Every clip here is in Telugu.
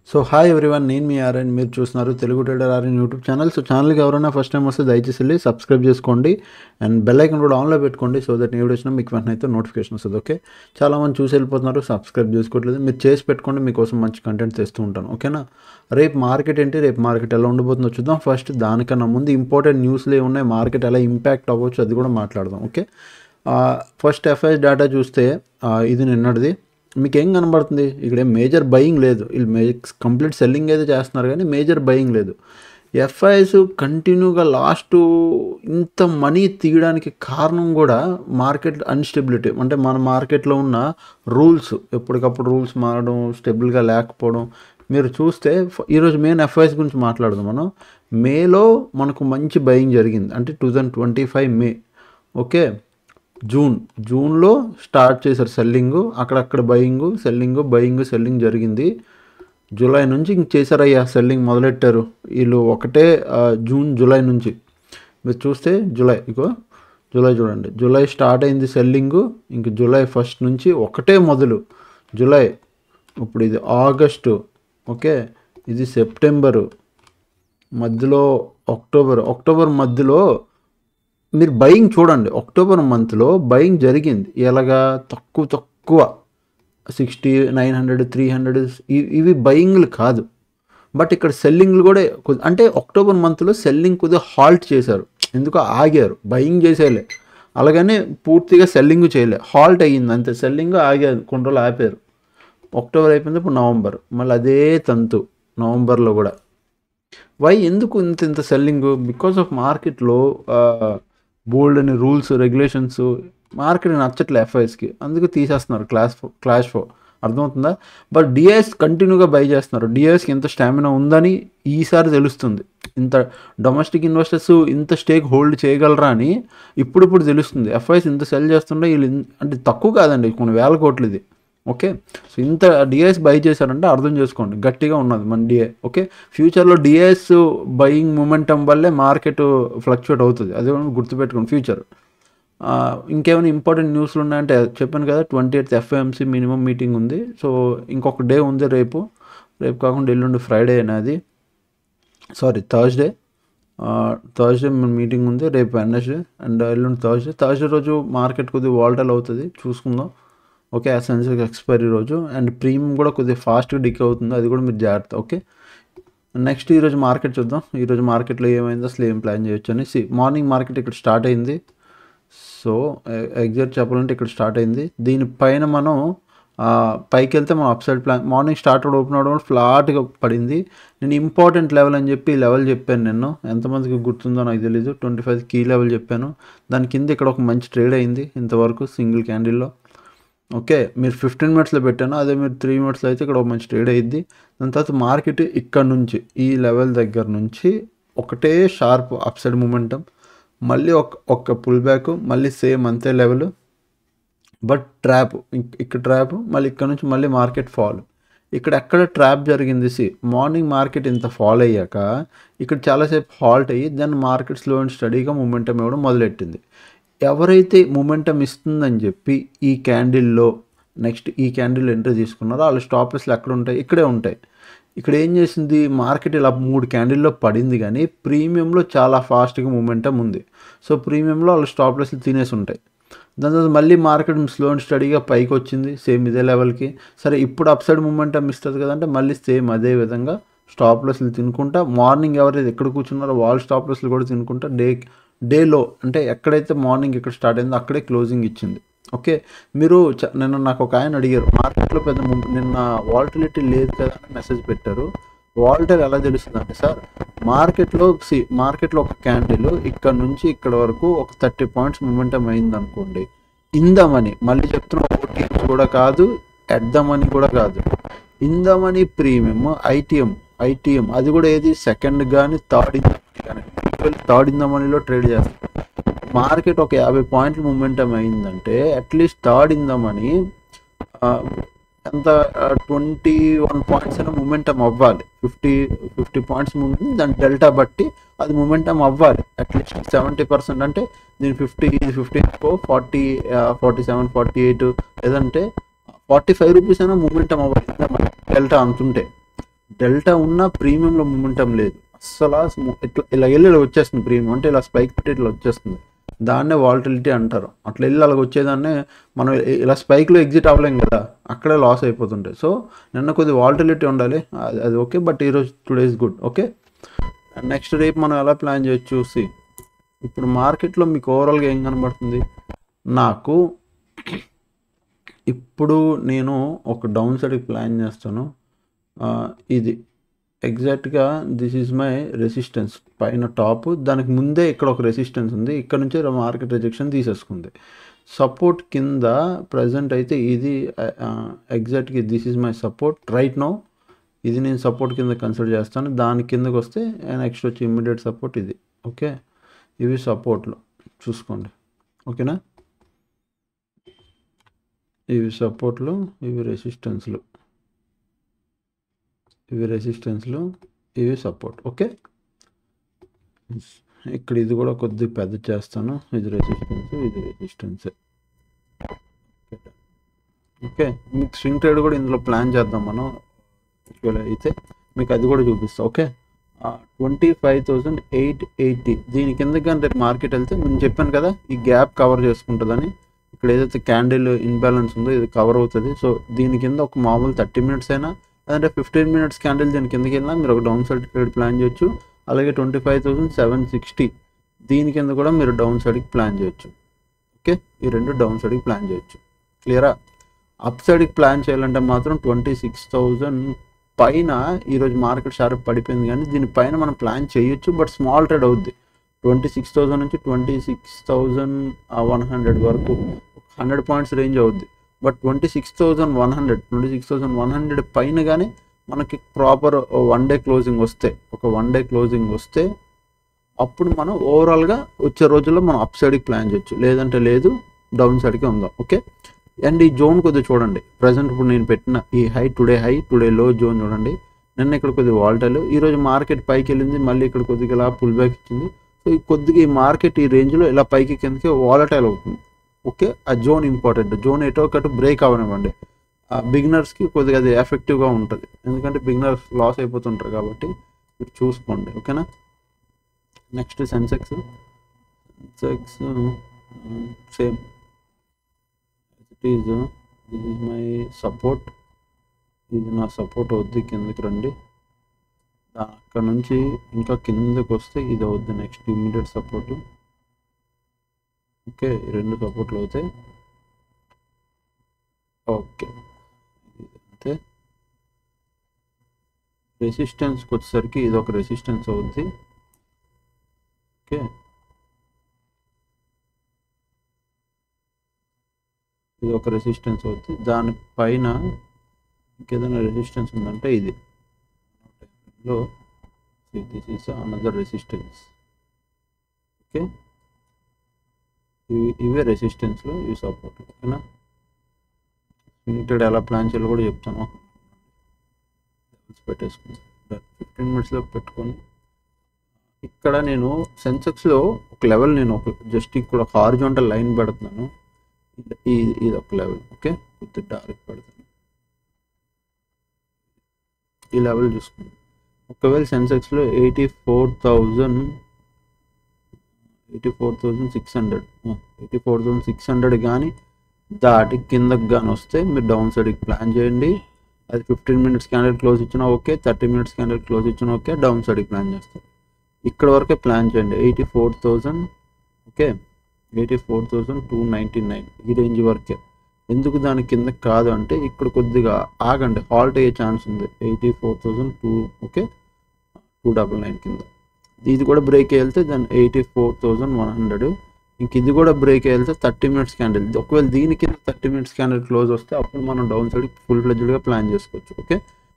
సో హాయ్ ఎవ్రీవన్, నేను మీ ఆర్ఎన్. మీరు చూస్తున్నారు Telugu trader RN YouTube channel. So ఛానల్కి ఎవరైనా ఫస్ట్ టైం వస్తే దయచేసి వెళ్ళి సబ్స్క్రైబ్ చేసుకోండి అండ్ బెల్ ఐకన్ కూడా ఆన్లో పెట్టుకోండి. సో దట్ నేను వచ్చినా మీకు వెంటనే అయితే నోటిఫికేషన్ వస్తుంది. ఓకే, చాలామంది చూసి వెళ్ళిపోతున్నారు, సబ్స్క్రైబ్ చేసుకోవట్లేదు. మీరు చేసి పెట్టుకోండి, మీకోసం మంచి కంటెంట్ తెస్తూ ఉంటాను. ఓకేనా? రేపు మార్కెట్ ఏంటి, రేపు మార్కెట్ ఎలా ఉండబోతుందో చూద్దాం. ఫస్ట్ దానికన్నా ముందు ఇంపార్టెంట్ న్యూస్లు ఏమున్నాయి, మార్కెట్ ఎలా ఇంపాక్ట్ అవ్వచ్చు అది కూడా మాట్లాడదాం. ఓకే, ఫస్ట్ ఎఫ్ఐఎస్ డేటా చూస్తే ఇది నిన్నటిది. మీకు ఏం కనబడుతుంది ఇక్కడ? ఏం మేజర్ బయింగ్ లేదు, వీళ్ళు కంప్లీట్ సెల్లింగ్ అయితే చేస్తున్నారు కానీ మేజర్ బయింగ్ లేదు. ఎఫ్ఐఎస్ కంటిన్యూగా లాస్ట్ ఇంత మనీ తీయడానికి కారణం కూడా మార్కెట్ అన్స్టెబిలిటీ. అంటే మన మార్కెట్లో ఉన్న రూల్స్, ఎప్పటికప్పుడు రూల్స్ మారడం, స్టెబుల్గా లేకపోవడం. మీరు చూస్తే ఈరోజు మెయిన్ ఎఫ్ఐఎస్ గురించి మాట్లాడదాం మనం. మేలో మనకు మంచి బయింగ్ జరిగింది, అంటే 2025 మే. ఓకే, జూన్లో స్టార్ట్ చేశారు సెల్లింగ్, అక్కడక్కడ బయింగ్ జరిగింది. జూలై నుంచి ఇంక చేశారయ్యా, సెల్లింగ్ మొదలెట్టారు వీళ్ళు. ఒకటే జూలై నుంచి మీరు చూస్తే జూలై చూడండి, జూలై స్టార్ట్ అయింది సెల్లింగ్. ఇంక జూలై 1 నుంచి ఒకటే మొదలు. జూలై, ఇప్పుడు ఇది ఆగస్టు, ఓకే, ఇది సెప్టెంబరు, మధ్యలో అక్టోబర్ మధ్యలో మీరు బయింగ్ చూడండి. అక్టోబర్ మంత్లో బయింగ్ జరిగింది. ఎలాగా? తక్కువ 60, 900, 300 ఇవి బయింగ్లు కాదు. బట్ ఇక్కడ సెల్లింగ్లు కూడా అంటే అక్టోబర్ మంత్లో సెల్లింగ్ కొద్దిగా హాల్ట్ చేశారు. ఎందుకు ఆగారు? బయింగ్ చేసేలే, అలాగనే పూర్తిగా సెల్లింగ్ చేయలే, హాల్ట్ అయ్యింది అంతే. సెల్లింగ్ ఆగారు, కొన్ని రోజులు ఆపారు. అక్టోబర్ అయిపోయింది, ఇప్పుడు నవంబర్, మళ్ళీ అదే తంతు నవంబర్లో కూడా. ఎందుకు ఇంత సెల్లింగ్? బికాస్ ఆఫ్ మార్కెట్లో బోల్డ్ అని రూల్స్, రెగ్యులేషన్స్ మార్కెట్ నచ్చట్లే ఎఫ్ఐఎస్కి, అందుకు తీసేస్తున్నారు క్లాష్ ఫో. అర్థమవుతుందా? బట్ డిఐఎస్ కంటిన్యూగా బై చేస్తున్నారు. డిఐఎస్కి ఎంత స్టామినా ఉందని ఈసారి తెలుస్తుంది. ఇంత డొమెస్టిక్ ఇన్వెస్టర్స్ ఇంత స్టేక్ హోల్డ్ చేయగలరా అని ఇప్పుడు తెలుస్తుంది. ఎఫ్ఐఎస్ ఇంత సెల్ చేస్తుంటే వీళ్ళు, అంటే తక్కువ కాదండి, కొన్ని వేల కోట్లు ఇది. ఓకే, సో ఇంత డిఐఎస్ బై చేశారంటే అర్థం చేసుకోండి, గట్టిగా ఉన్నది మన డిఐ. ఓకే, ఫ్యూచర్లో డిఐఎస్ బయింగ్ మూమెంటం వల్లే మార్కెట్ ఫ్లక్చువేట్ అవుతుంది, అది గుర్తుపెట్టుకోండి ఫ్యూచర్. ఇంకేమైనా ఇంపార్టెంట్ న్యూస్లు ఉన్నాయంటే చెప్పాను కదా, 28th ఎఫ్ఓఎంసీ మినిమం మీటింగ్ ఉంది. సో ఇంకొక డే ఉంది, రేపు కాకుండా ఎల్లుండి ఫ్రైడే అనేది, సారీ థర్స్డే మీటింగ్ ఉంది. రేపు వెడ్నెస్డే అండ్ ఎల్లుండి థర్స్డే రోజు మార్కెట్ కొద్దిగా వాలటైల్ అవుతుంది, చూసుకుందాం. ఓకే, సెన్సెక్స్ ఎక్స్పైరీ రోజు. అండ్ ప్రీమియం కూడా కొద్దిగా ఫాస్ట్గా డిక్ అవుతుంది, అది కూడా మీరు జాగ్రత్త. ఓకే, నెక్స్ట్ ఈరోజు మార్కెట్ చూద్దాం. ఈరోజు మార్కెట్లో ఏమైందో, అసలు ఏం ప్లాన్ చేయొచ్చు అని. మార్నింగ్ మార్కెట్ ఇక్కడ స్టార్ట్ అయింది. సో ఎగ్జాక్ట్ చెప్పాలంటే ఇక్కడ స్టార్ట్ అయింది. దీనిపైన మనం పైకి వెళ్తే మనం up side plan. Morning start open అవడం ఫ్లాట్గా పడింది. నేను ఇంపార్టెంట్ లెవెల్ అని చెప్పి లెవెల్ చెప్పాను. నేను ఎంతమందికి గుర్తుందో నాకు తెలీదు, 25 కీ లెవెల్ చెప్పాను. దాని కింద ఇక్కడ ఒక మంచి ట్రేడ్ అయింది ఇంతవరకు సింగిల్ క్యాండిల్లో. ఓకే, మీరు 15 మినిట్స్లో పెట్టాను, అదే మీరు 3 మినిట్స్లో అయితే ఇక్కడ ఒక మంచి ట్రేడ్ అయ్యిద్ది. దాని తర్వాత మార్కెట్ ఇక్కడ నుంచి ఈ లెవెల్ దగ్గర నుంచి ఒకటే షార్ప్ అప్ సైడ్ మూమెంటం, మళ్ళీ ఒక పుల్ బ్యాక్, మళ్ళీ సేమ్ అంతే లెవెల్, బట్ ట్రాప్, ఇక్కడ ట్రాప్, మళ్ళీ ఇక్కడ నుంచి మళ్ళీ మార్కెట్ ఫాల్. ఇక్కడ ఎక్కడ ట్రాప్ జరిగింది? మార్నింగ్ మార్కెట్ ఇంత ఫాల్ అయ్యాక ఇక్కడ చాలాసేపు హాల్ట్ అయ్యి దాన్ని మార్కెట్ స్లో అండ్ స్టడీగా మూమెంటం ఇవ్వడం మొదలెట్టింది. ఎవరైతే మూమెంటం ఇస్తుందని చెప్పి ఈ క్యాండిల్లో నెక్స్ట్ ఈ క్యాండిల్ ఎంట్రీ తీసుకున్నారో వాళ్ళ స్టాప్ లాస్లు ఎక్కడ ఉంటాయి? ఇక్కడే ఉంటాయి. ఇక్కడ ఏం చేసింది మార్కెట్? ఇలా 3 క్యాండిల్లో పడింది, కానీ ప్రీమియంలో చాలా ఫాస్ట్గా మూమెంటం ఉంది. సో ప్రీమియంలో వాళ్ళ స్టాప్ లాస్లు తినేసి ఉంటాయి. దాని తర్వాత మళ్ళీ మార్కెట్ స్లో అండ్ స్టడీగా పైకి వచ్చింది, సేమ్ ఇదే లెవెల్కి. సరే, ఇప్పుడు అప్ సైడ్ మూమెంటం ఇస్తుంది కదంటే మళ్ళీ సేమ్ అదే విధంగా స్టాప్ లాస్లు తినుకుంటా, మార్నింగ్ ఎవరైతే ఎక్కడ కూర్చున్నారో వాళ్ళ స్టాప్ లాస్లు కూడా తినుకుంటా డేలో అంటే ఎక్కడైతే మార్నింగ్ ఇక్కడ స్టార్ట్ అయిందో అక్కడే క్లోజింగ్ ఇచ్చింది. ఓకే, మీరు నిన్న నాకు ఒక ఆయన అడిగారు, మార్కెట్లో పెద్ద నిన్న వాలటిలిటీ లేదు కదా అని మెసేజ్ పెట్టారు. వాలటైల్ ఎలా తెలుస్తుంది అంటే, సార్ మార్కెట్లో ఒక క్యాండిల్ ఇక్కడ నుంచి ఇక్కడ వరకు ఒక 30 పాయింట్స్ మూమెంటం అయింది అనుకోండి, ఇందామని మళ్ళీ చెప్తున్నా, ఓటీఎంస్ కూడా కాదు, ఎద్దామని కూడా కాదు, ఇందామని ప్రీమియం ఐటీఎం అది కూడా ఏది సెకండ్ కానీ థర్డ్ ఇందామనీలో ట్రేడ్ చేస్తారు. మార్కెట్ ఒక 50 పాయింట్లు మూమెంటం అయిందంటే అట్లీస్ట్ థర్డ్ ఇందామని ఎంత 21 పాయింట్స్ అయినా మూమెంటం అవ్వాలి. 50 పాయింట్స్ ముందు దాని డెల్టా బట్టి అది మూమెంటం అవ్వాలి. అట్లీస్ట్ 70%, అంటే దీని 50 40 47 48 లేదంటే 45 రూపీస్ అయినా మూమెంటం అవ్వాలి డెల్టా అంతుంటే. డెల్టా ఉన్న ప్రీమియంలో మొమెంటం లేదు అస్సలు. ఇట్లా ఇలా వెళ్ళి ఇలా వచ్చేస్తుంది ప్రీమియం, అంటే ఇలా స్పైక్ పెట్టి ఇట్లా వచ్చేస్తుంది, దాన్నే వాలటిలిటీ అంటారు. అట్లా వెళ్ళి అలాగ వచ్చేదాన్నే మనం ఇలా స్పైక్లో ఎగ్జిట్ అవ్వలేం కదా, అక్కడే లాస్ అయిపోతుంటాయి. సో నిన్న కొద్ది వాలటిలిటీ ఉండాలి, అది ఓకే. బట్ ఈరోజు today is good. Okay, next రేపు మనం ఎలా ప్లాన్ చేయొచ్చు చూసి. ఇప్పుడు మార్కెట్లో మీకు ఓవరాల్గా ఏం కనబడుతుంది నాకు, ఇప్పుడు నేను ఒక డౌన్ సైడ్కి ప్లాన్ చేస్తాను. ఇది ఎగ్జాక్ట్గా దిస్ ఈజ్ మై రెసిస్టెన్స్ పైన టాప్, దానికి ముందే ఇక్కడ ఒక రెసిస్టెన్స్ ఉంది, ఇక్కడ నుంచే మార్కెట్ రిజెక్షన్ తీసేసుకుంది. సపోర్ట్ కింద ప్రజెంట్ అయితే ఇది ఎగ్జాక్ట్గా this is my support right no. ఇది నేను సపోర్ట్ కింద కన్సిడర్ చేస్తాను. దాని కిందకి వస్తే నెక్స్ట్ వచ్చి ఇమ్మీడియట్ సపోర్ట్ ఇది. ఓకే, ఇవి సపోర్ట్లు చూసుకోండి. ఓకేనా, ఇవి సపోర్ట్లు, ఇవి రెసిస్టెన్స్లు, ఇవి సపోర్ట్. ఓకే, ఇక్కడ ఇది కూడా కొద్దిగా పెద్ద చేస్తాను, ఇది రెసిస్టెన్స్. ఓకే, మీకు స్వింగ్ ట్రేడ్ కూడా ఇందులో ప్లాన్ చేద్దాం మనం, అయితే మీకు అది కూడా చూపిస్తాను. ఓకే, 25,880 దీని కింద కానీ రేపు మార్కెట్ వెళ్తే నేను చెప్పాను కదా ఈ గ్యాప్ కవర్ చేసుకుంటుందని. ఇక్కడ ఏదైతే క్యాండిల్ ఇన్బ్యాలెన్స్ ఉందో ఇది కవర్ అవుతుంది. సో దీని కింద ఒక మామూలు 30 మినిట్స్ అయినా అంటే 15 మినిట్స్ క్యాండిల్ దీని కిందకి వెళ్ళినా మీరు ఒక డౌన్ సైడ్ ట్రేడ్ ప్లాన్ చేయొచ్చు. అలాగే 25,760 దీని కింద కూడా మీరు డౌన్ సైడ్కి ప్లాన్ చేయొచ్చు. ఓకే, ఈ రెండు డౌన్ సైడ్కి ప్లాన్ చేయొచ్చు. క్లియరా? అప్ సైడ్కి ప్లాన్ చేయాలంటే మాత్రం 26,000 పైన ఈరోజు మార్కెట్ షార్ప్ పడిపోయింది, కానీ దీనిపైన మనం ప్లాన్ చేయొచ్చు. బట్ స్మాల్ ట్రేడ్ అవుద్ది. 26,000 నుంచి 26,100 వరకు 100 పాయింట్స్ రేంజ్ అవుద్ది. బట్ 26,100 పైన కానీ మనకి ప్రాపర్ వన్ డే క్లోజింగ్ వస్తే అప్పుడు మనం ఓవరాల్గా వచ్చే రోజుల్లో మనం అప్ సైడ్కి ప్లాన్ చేయొచ్చు, లేదంటే లేదు డౌన్ సైడ్కి ఉందాం. ఓకే, అండ్ ఈ జోన్ కొద్దిగా చూడండి. ప్రజెంట్ ఇప్పుడు నేను పెట్టిన ఈ హై టుడే లో జోన్ చూడండి. నిన్న ఇక్కడ కొద్దిగా వాల్టైల్, ఈరోజు మార్కెట్ పైకి వెళ్ళింది, మళ్ళీ ఇక్కడ కొద్దిగా ఇలా పుల్ బ్యాక్ ఇచ్చింది. సో ఈ కొద్దిగా ఈ మార్కెట్ ఈ రేంజ్లో ఇలా పైకి కిందకి వాలటైల్ అవుతుంది. ఓకే, ఆ జోన్ ఇంపార్టెంట్. జోన్ ఎటో ఒకటి బ్రేక్ అవ్వనివ్వండి. బిగినర్స్కి కొద్దిగా అది ఎఫెక్టివ్గా ఉంటుంది, ఎందుకంటే బిగినర్స్ లాస్ అయిపోతుంటారు కాబట్టి మీరు చూసుకోండి. ఓకేనా, next Sensex same this is my support. ఇది నా సపోర్ట్ అవుద్ది, కిందకి రండి. అక్కడ నుంచి ఇంకా కిందకి వస్తే ఇది అవుద్ది నెక్స్ట్ ఇమ్మీడియట్ సపోర్టు. ఓకే, రెండు సపోర్ట్లు అవుతాయి. ఓకే, అంతే. రెసిస్టెన్స్కి వచ్చేసరికి ఇది ఒక రెసిస్టెన్స్ అవుద్ది. ఓకే, ఇది ఒక రెసిస్టెన్స్ అవుతుంది. దానిపైన ఇంకేదైనా రెసిస్టెన్స్ ఉందంటే ఇది లో this is another resistance. Okay, ఇవే రెసిస్టెన్స్లో ఇవి సపోర్ట్. ఓకేనా, లిమిటెడ్ ఎలా ప్లాన్ చేయాలో కూడా చెప్తాను. పెట్టేసుకుని 15 మినిట్స్లో పెట్టుకొని ఇక్కడ నేను సెన్సెక్స్లో ఒక లెవెల్ నేను ఒక జస్ట్ ఇక్కడ హారిజాంటల్ లైన్ పెడుతున్నాను. ఇది ఒక లెవెల్. ఓకే, కొద్దిగా డార్క్ పెడుతున్నాను. ఈ లెవెల్ చూసుకోండి. ఒకవేళ సెన్సెక్స్లో 84,600 కానీ దాటి కిందకి కానీ వస్తే మీరు డౌన్ సైడ్కి ప్లాన్ చేయండి. అది 15 మినిట్స్ క్యాండిల్ క్లోజ్ ఇచ్చినా ఓకే, 30 మినిట్స్ క్యాండిల్ క్లోజ్ ఇచ్చినా ఓకే, డౌన్ సైడ్కి ప్లాన్ చేస్తాం. ఇక్కడ వరకే ప్లాన్ చేయండి. 84,000 ఓకే, 84,299 ఈ రేంజ్ వరకే. ఎందుకు దాని కింద కాదు అంటే ఇక్కడ కొద్దిగా ఆగండి, హాల్ట్ అయ్యే ఛాన్స్ ఉంది. 84,200 ఓకే, 299 కింద. ఇది కూడా బ్రేక్ వెళ్తే దాని 84,100. ఇంక ఇది కూడా బ్రేక్ వెళ్తే 30 మినిట్స్ క్యాండిల్. ఒకవేళ దీని కింద 30 మినిట్స్ క్యాండిల్ క్లోజ్ వస్తే అప్పుడు మనం డౌన్ సైడ్ ఫుల్ ఫ్లెడ్జ్డ్గా ప్లాన్ చేసుకోవచ్చు. ఓకే,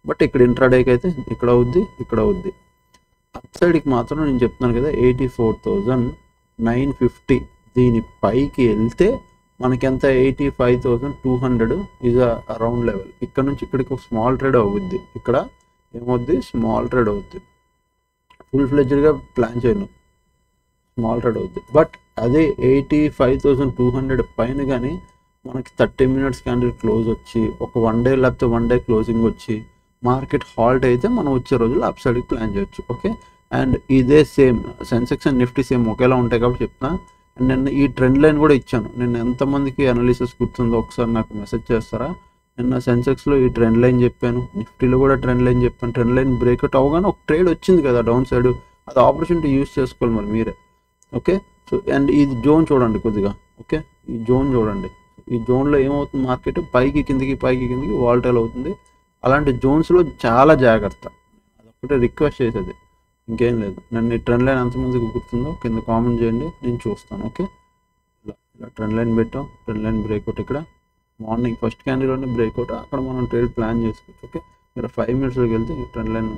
బట్ ఇక్కడ ఇంట్రాడేకి అయితే ఇక్కడ అవుద్ది. అప్ సైడ్కి మాత్రం నేను చెప్తున్నాను కదా 84,950 దీని పైకి వెళ్తే మనకి ఎంత 85,200 ఈజ్ అ రౌండ్ లెవెల్. ఇక్కడ నుంచి ఇక్కడికి ఒక స్మాల్ ట్రేడ్ అవుద్ది. ఇక్కడ ఏమవుద్ది, స్మాల్ ట్రేడ్ అవుద్ది. ఫుల్ ఫ్లెడ్జ్డ్గా ప్లాన్ చేయను, స్మాల్ ట్రేడ్ అవుద్ది. బట్ అదే 85,200 పైన కానీ మనకి 30 మినిట్స్ క్యాండిల్ క్లోజ్ వచ్చి ఒక 1 డే లేకపోతే 1 డే క్లోజింగ్ వచ్చి మార్కెట్ హాల్ట్ అయితే మనం వచ్చే రోజుల్లో అప్ సైడ్కి ప్లాన్ చేయొచ్చు. ఓకే, అండ్ ఇదే same Sensex and Nifty same ఒకేలా ఉంటాయి కాబట్టి చెప్తున్నా. అండ్ నేను ఈ ట్రెండ్ లైన్ కూడా ఇచ్చాను. నేను ఎంతమందికి అనాలిసిస్ గుర్తుందో ఒకసారి నాకు మెసేజ్ చేస్తారా? నిన్న సెన్సెక్స్లో ఈ ట్రెండ్ లైన్ చెప్పాను, నిఫ్టీలో కూడా ట్రెండ్ లైన్ చెప్పాను. ట్రెండ్ లైన్ బ్రేక్అవుట్ అవగానే ఒక ట్రేడ్ వచ్చింది కదా డౌన్ సైడ్, అది ఆపర్చునిటీ యూస్ చేసుకోవాలి మరి మీరే. ఓకే, సో అండ్ ఇది జోన్ చూడండి కొద్దిగా. ఓకే, ఈ జోన్ చూడండి. ఈ జోన్లో ఏమవుతుంది, మార్కెట్ పైకి కిందికి వాల్టైల్ అవుతుంది. అలాంటి జోన్స్లో చాలా జాగ్రత్త, అదొకటే రిక్వెస్ట్ చేసేది, ఇంకేం లేదు. నన్ను ఈ ట్రెండ్ లైన్ ఎంతమందికి గుర్తుందో కింద కామెంట్ చేయండి, నేను చూస్తాను. ఓకే, ఇలా ట్రెండ్ లైన్ పెట్టాం, ట్రెండ్ లైన్ బ్రేక్అవుట్ ఇక్కడ మార్నింగ్ ఫస్ట్ క్యాండిల్లోనే బ్రేక్అవుట్, అక్కడ మనం ట్రేడ్ ప్లాన్ చేసుకోవచ్చు. ఓకే, మీరు 5 minutesలోకి వెళ్తే ఈ ట్రెండ్ లైన్.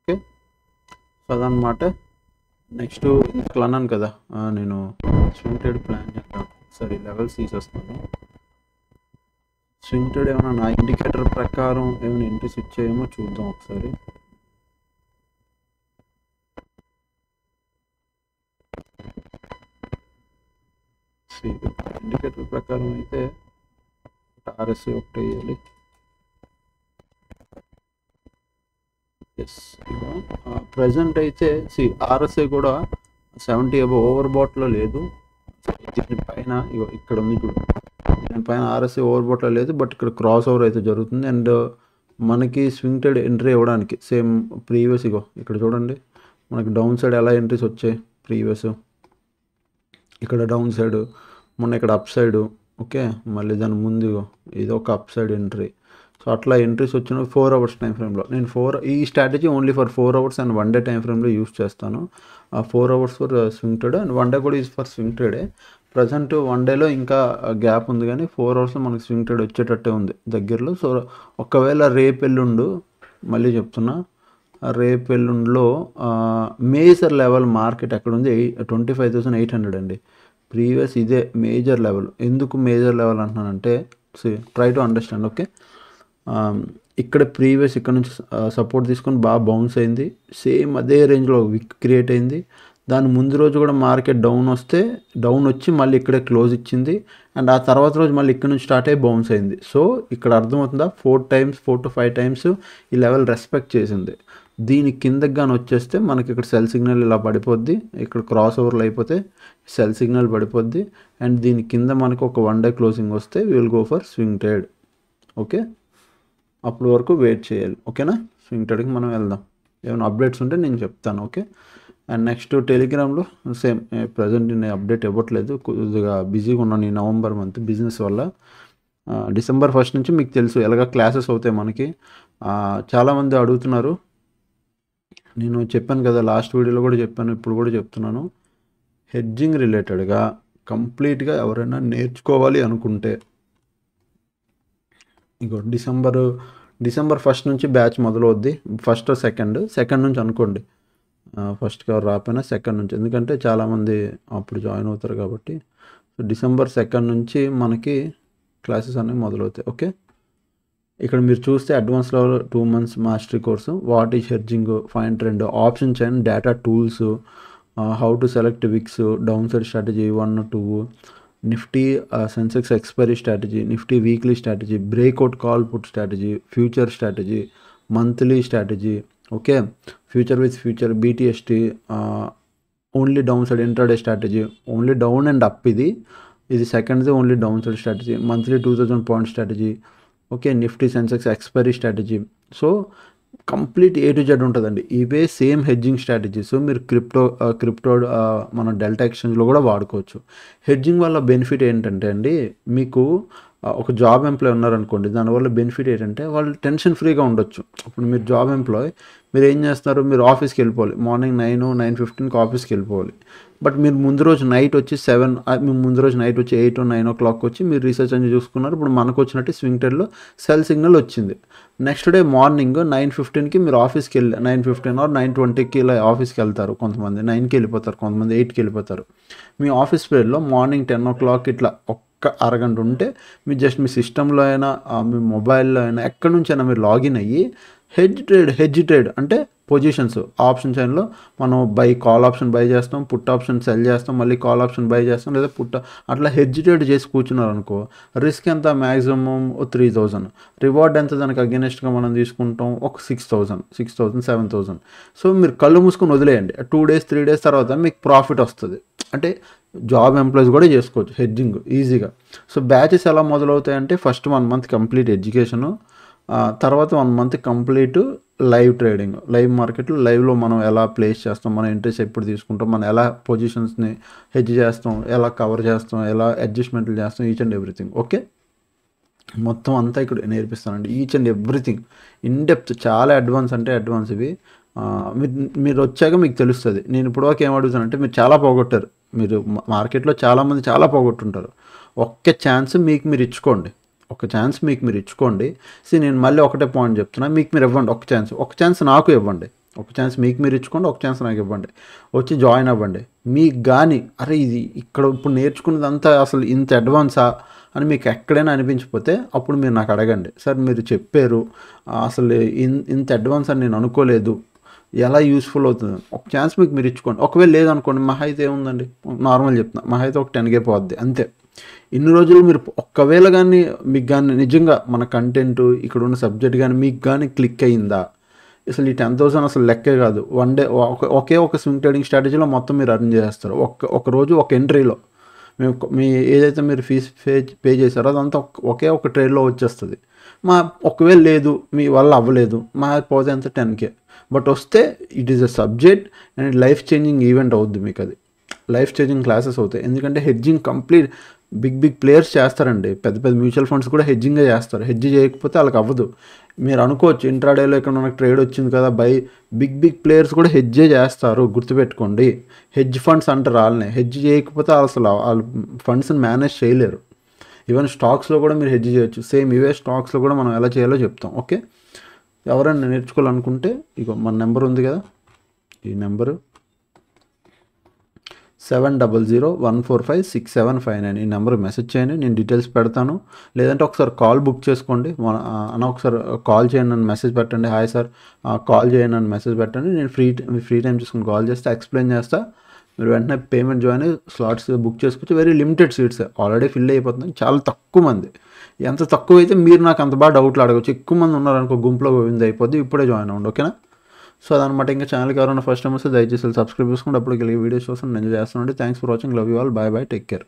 ఓకే, సో అదనమాట. నెక్స్ట్ ఇందులో అన్నాను కదా నేను స్వింగ్ ట్రేడ్ ప్లాన్ చేద్దాం. సరే లెవెల్స్ తీసేస్తాను. స్వింగ్ ట్రేడ్ ఏమైనా నా ఇండికేటర్ ప్రకారం ఏమైనా ఎంట్రీస్ ఇచ్చాయేమో చూద్దాం ఒకసారి. ఇండికేటర్ ప్రకారం అయితే ఆర్ఎస్ఐ ఒకటి వేయాలి. ఎస్, ఇక ప్రజెంట్ అయితే ఆర్ఎస్ఐ కూడా 70 అబవ్ ఓవర్ బాట్లో లేదు. దీనిపైన ఇక్కడ ఉంది ఇప్పుడు, దీనిపైన ఆర్ఎస్ఐ ఓవర్ బాట్లో లేదు, బట్ ఇక్కడ క్రాస్ ఓవర్ అయితే జరుగుతుంది. అండ్ మనకి స్వింగ్ ట్రేడ్ ఎంట్రీ ఇవ్వడానికి సేమ్ ప్రీవియస్ ఇక్కడ చూడండి, మనకి డౌన్ సైడ్ ఎలా ఎంట్రీస్ వచ్చాయి. ప్రీవియస్ ఇక్కడ డౌన్ సైడ్, మొన్న ఇక్కడ అప్ సైడ్. ఓకే, మళ్ళీ దాని ముందు ఇది ఒక అప్ సైడ్ ఎంట్రీ. సో అట్లా ఎంట్రీస్ వచ్చిన 4 hours టైం ఫ్రేమ్లో నేను ఈ strategy only for 4 hours and 1 day time ఫ్రేమ్లో యూస్ చేస్తాను. ఆ 4 hours for swing trade and 1 day కూడా ఈజ్ ఫర్ స్వింగ్ ట్రేడే. ప్రజెంట్ 1 dayలో ఇంకా గ్యాప్ ఉంది, కానీ 4 hours మనకి స్వింగ్ ట్రేడ్ వచ్చేటట్టే ఉంది దగ్గరలో. సో ఒకవేళ రేపు ఎల్లుండు, మళ్ళీ చెప్తున్నా, రేపు ఎల్లుండిలో మేజర్ లెవెల్ మార్కెట్ ఎక్కడ ఉంది, 25,800 అండి. ప్రీవియస్ ఇదే మేజర్ లెవెల్. ఎందుకు మేజర్ లెవెల్ అంటున్నానంటే, ట్రై టు అండర్స్టాండ్. ఓకే, ఇక్కడ ప్రీవియస్ ఇక్కడ నుంచి సపోర్ట్ తీసుకొని బాగా బౌన్స్ అయింది, సేమ్ అదే రేంజ్లో విక్ క్రియేట్ అయింది. దాని ముందు రోజు కూడా మార్కెట్ డౌన్ వచ్చి మళ్ళీ ఇక్కడే క్లోజ్ ఇచ్చింది. అండ్ ఆ తర్వాత రోజు మళ్ళీ ఇక్కడ నుంచి స్టార్ట్ అయ్యి బౌన్స్ అయింది. సో ఇక్కడ అర్థమవుతుందా, 4 to 5 times ఈ లెవెల్ రెస్పెక్ట్ చేసింది. దీని కిందకి కానీ వచ్చేస్తే మనకి ఇక్కడ సెల్ సిగ్నల్ ఇలా పడిపోద్ది, ఇక్కడ క్రాస్ ఓవర్లు అయిపోతే సెల్ సిగ్నల్ పడిపోద్ది. అండ్ దీని కింద మనకు ఒక 1 day క్లోజింగ్ వస్తే will go for swing trade. Okay, అప్పటి వరకు వెయిట్ చేయాలి. ఓకేనా, స్వింగ్ ట్రేడ్కి మనం వెళ్దాం. ఏమైనా అప్డేట్స్ ఉంటే నేను చెప్తాను. ఓకే, అండ్ నెక్స్ట్ టెలిగ్రామ్లో సేమ్. ప్రజెంట్ నేను అప్డేట్ ఇవ్వట్లేదు, కొద్దిగా బిజీగా ఉన్నాను ఈ నవంబర్ మంత్ బిజినెస్ వల్ల. December 1st నుంచి మీకు తెలుసు ఎలాగ క్లాసెస్ అవుతాయి మనకి. చాలామంది అడుగుతున్నారు, నేను చెప్పాను కదా లాస్ట్ వీడియోలో కూడా చెప్పాను, ఇప్పుడు కూడా చెప్తున్నాను. హెడ్జింగ్ రిలేటెడ్గా కంప్లీట్గా ఎవరైనా నేర్చుకోవాలి అనుకుంటే December 1st నుంచి బ్యాచ్ మొదలవుద్ది. 1st or 2nd నుంచి అనుకోండి. 1st ఎవరు రాకపోయినా 2nd నుంచి, ఎందుకంటే చాలామంది అప్పుడు జాయిన్ అవుతారు కాబట్టి. సో December 2nd నుంచి మనకి క్లాసెస్ అనేవి మొదలవుతాయి. ఓకే, ఇక్కడ మీరు చూస్తే advance level 2 months mastery course, what is hedging, fine trend, option chain, data tools, how to select VIX, downside strategy 1 or 2, Nifty Sensex expiry strategy, Nifty weekly strategy, breakout call put strategy, future strategy, monthly strategy. Okay, future with future, BTST, only downside intraday strategy, only down and up. ఇది సెకండ్ది only downside strategy, monthly 2000 point strategy. Okay, Nifty Sensex expiry strategy. So complete A to Z ఉంటుందండి. ఇవే సేమ్ హెడ్జింగ్ స్ట్రాటజీస్ మీరు క్రిప్టో మన డెల్టా ఎక్స్చేంజ్లో కూడా వాడుకోవచ్చు. హెడ్జింగ్ వల్ల బెనిఫిట్ ఏంటంటే అండి, మీకు ఒక జాబ్ ఎంప్లాయ్ ఉన్నారనుకోండి, దానివల్ల బెనిఫిట్ ఏంటంటే వాళ్ళు టెన్షన్ ఫ్రీగా ఉండొచ్చు. ఇప్పుడు మీరు జాబ్ ఎంప్లాయ్, మీరు ఏం చేస్తారు, మీరు ఆఫీస్కి వెళ్ళిపోవాలి, మార్నింగ్ 9-9:15కి ఆఫీస్కి వెళ్ళిపోవాలి. బట్ మీరు ముందు రోజు నైట్ వచ్చి 7, ముందు రోజు నైట్ వచ్చి 8 or 9 o'clock వచ్చి మీరు రీసెర్చ్ అని చూసుకున్నారు. ఇప్పుడు మనకు వచ్చినట్టు స్వింగ్ ట్రేడ్లో సెల్ సిగ్నల్ వచ్చింది. నెక్స్ట్ డే మార్నింగ్ 9:15కి మీరు ఆఫీస్కి వెళ్ళి 9:15 or 9:20కి ఇలా ఆఫీస్కి వెళ్తారు. కొంతమంది 9కి వెళ్ళిపోతారు, కొంతమంది 8కి వెళ్ళిపోతారు. మీ ఆఫీస్ పీరియడ్లో మార్నింగ్ 10 o'clock ఇట్లా ఒక్క అరగంట ఉంటే మీ జస్ట్ మీ సిస్టంలో అయినా మీ మొబైల్లో అయినా ఎక్కడి నుంచైనా మీరు లాగిన్ అయ్యి హెడ్జ్ ట్రేడ్ అంటే పొజిషన్స్ ఆప్షన్ చైన్లో మనం కాల్ ఆప్షన్ బై చేస్తాం, పుట్ ఆప్షన్ సెల్ చేస్తాం, మళ్ళీ కాల్ ఆప్షన్ బై చేస్తాం, లేదా అట్లా హెడ్జ్ ట్రేడ్ చేసి కూర్చున్నారు అనుకో, రిస్క్ ఎంత మ్యాక్సిమం 3000, రివార్డ్ ఎంత దానికి అగెనెస్ట్గా మనం తీసుకుంటాం ఒక 6000, 7000. సో మీరు కళ్ళు మూసుకొని వదిలేయండి, 2 days 3 days తర్వాత మీకు ప్రాఫిట్ వస్తుంది. అంటే జాబ్ ఎంప్లాయీస్ కూడా చేసుకోవచ్చు హెడ్జింగ్ ఈజీగా. సో బ్యాచెస్ ఎలా మొదలవుతాయంటే ఫస్ట్ 1 month కంప్లీట్ ఎడ్యుకేషను, తర్వాత 1 month complete live trading, live మార్కెట్లో లైవ్లో మనం ఎలా ప్లేస్ చేస్తాం, మన ఇంట్రెస్ట్ ఎప్పుడు తీసుకుంటాం, మనం ఎలా పొజిషన్స్ని హెడ్జ్ చేస్తాం, ఎలా కవర్ చేస్తాం, ఎలా అడ్జస్ట్మెంట్లు చేస్తాం, ఈచ్ అండ్ ఎవ్రీథింగ్. ఓకే, మొత్తం అంతా ఇక్కడ నేర్పిస్తానండి, each and everything in depth, చాలా అడ్వాన్స్ అంటే అడ్వాన్స్ ఇవి. మీరు వచ్చాక మీకు తెలుస్తుంది. నేను ఇప్పటివరకు ఏం అడుగుతానంటే, మీరు చాలా పోగొట్టారు, మీరు మార్కెట్లో చాలామంది చాలా పోగొట్టుంటారు. ఒక్క ఛాన్స్ మీకు మీరు ఇచ్చుకోండి, ఒక ఛాన్స్ మీకు మీరు ఇచ్చుకోండి. నేను మళ్ళీ ఒకటే పాయింట్ చెప్తున్నా, మీకు మీరు ఇవ్వండి ఒక ఛాన్స్ నాకు ఇవ్వండి, ఒక ఛాన్స్ మీకు మీరు ఇచ్చుకోండి, ఒక ఛాన్స్ నాకు ఇవ్వండి, వచ్చి జాయిన్ అవ్వండి. మీకు కానీ అరే ఇది ఇక్కడ ఇప్పుడు నేర్చుకున్నదంతా అసలు ఇంత అడ్వాన్సా అని మీకు ఎక్కడైనా అనిపించిపోతే అప్పుడు మీరు నాకు అడగండి, సార్ మీరు చెప్పారు అసలు ఇంత అడ్వాన్స్ అని నేను అనుకోలేదు, ఎలా యూస్ఫుల్ అవుతుంది, ఒక ఛాన్స్ మీకు మీరు ఇచ్చుకోండి. ఒకవేళ లేదనుకోండి, మహా అయితే ఏముందండి, నార్మల్ చెప్తున్నా, మహా అయితే ఒక 10K పోద్ది అంతే. ఇన్ని రోజులు మీరు ఒక్కవేళ కానీ మీకు కానీ నిజంగా మన కంటెంట్ ఇక్కడ ఉన్న సబ్జెక్ట్ కానీ మీకు కానీ క్లిక్ అయ్యిందా, అసలు ఈ 10,000 అసలు లెక్కే కాదు. వన్ డే ఒకే ఒక స్వింగ్ ట్రేడింగ్ స్ట్రాటజీలో మొత్తం మీరు అర్న్ చేస్తారు. ఒక రోజు ఒక ఎంట్రీలో మీ ఏదైతే మీరు ఫీజ్ పే చేశారో అదంతా ఒకే ఒక ట్రేడ్లో వచ్చేస్తుంది. ఒకవేళ లేదు మీ వల్ల అవ్వలేదు, పోతే ఎంత 10K, బట్ వస్తే it is a subject and life changing event అవుద్ది, మీకు అది లైఫ్ చేంజింగ్ క్లాసెస్ అవుతాయి. ఎందుకంటే హెడ్జింగ్ కంప్లీట్ బిగ్ ప్లేయర్స్ చేస్తారండి, పెద్ద మ్యూచువల్ ఫండ్స్ కూడా హెడ్జింగే చేస్తారు. హెడ్జ్ చేయకపోతే వాళ్ళకి అవ్వదు. మీరు అనుకోవచ్చు ఇంట్రాడేలో ఇక్కడ మనకు ట్రేడ్ వచ్చింది కదా, బిగ్ ప్లేయర్స్ కూడా హెడ్జే చేస్తారు, గుర్తుపెట్టుకోండి. హెడ్జ్ ఫండ్స్ అంటారు వాళ్ళని, హెడ్జ్ చేయకపోతే అసలు వాళ్ళు ఫండ్స్ని మేనేజ్ చేయలేరు. ఈవెన్ స్టాక్స్లో కూడా మీరు హెడ్జ్ చేయొచ్చు, సేమ్ ఇవే స్టాక్స్లో కూడా మనం ఎలా చేయాలో చెప్తాం. ఓకే, ఎవరైనా నేర్చుకోవాలనుకుంటే ఇగో మన నెంబర్ ఉంది కదా, ఈ నెంబరు 7001456759, ఈ నెంబర్ మెసేజ్ చేయండి, నేను డీటెయిల్స్ పెడతాను. లేదంటే ఒకసారి కాల్ బుక్ చేసుకోండి, ఒకసారి కాల్ చేయండి, నన్ను మెసేజ్ పెట్టండి, హాయ్ సార్ కాల్ చేయండి అని మెసేజ్ పెట్టండి. నేను ఫ్రీ టైం చూసుకుని కాల్ చేస్తే ఎక్స్ప్లెయిన్ చేస్తా. మీరు వెంటనే పేమెంట్ జాయిన్ స్లాట్స్ బుక్ చేసుకోవచ్చు. Very limited seats, already fill అయిపోతుంది, చాలా తక్కువ మంది. ఎంత తక్కువ అయితే మీరు నాకు అంత బాగా డౌట్లు అడగచ్చు. ఎక్కువ మంది ఉన్నారనుకో గుంపులో పోయింది అయిపోద్ది, ఇప్పుడే జాయిన్ అవ్వండి. ఓకేనా? సో అదనమాట. ఇంకా ఛానల్కి ఎవరైనా ఫస్ట్ టైం వస్తే దయచేసి సబ్స్క్రైబ్ చేసుకోండి, అప్పుడు వీడియోస్ కోసం నేను చేస్తానండి. Thanks for watching, love you all, bye bye, take care.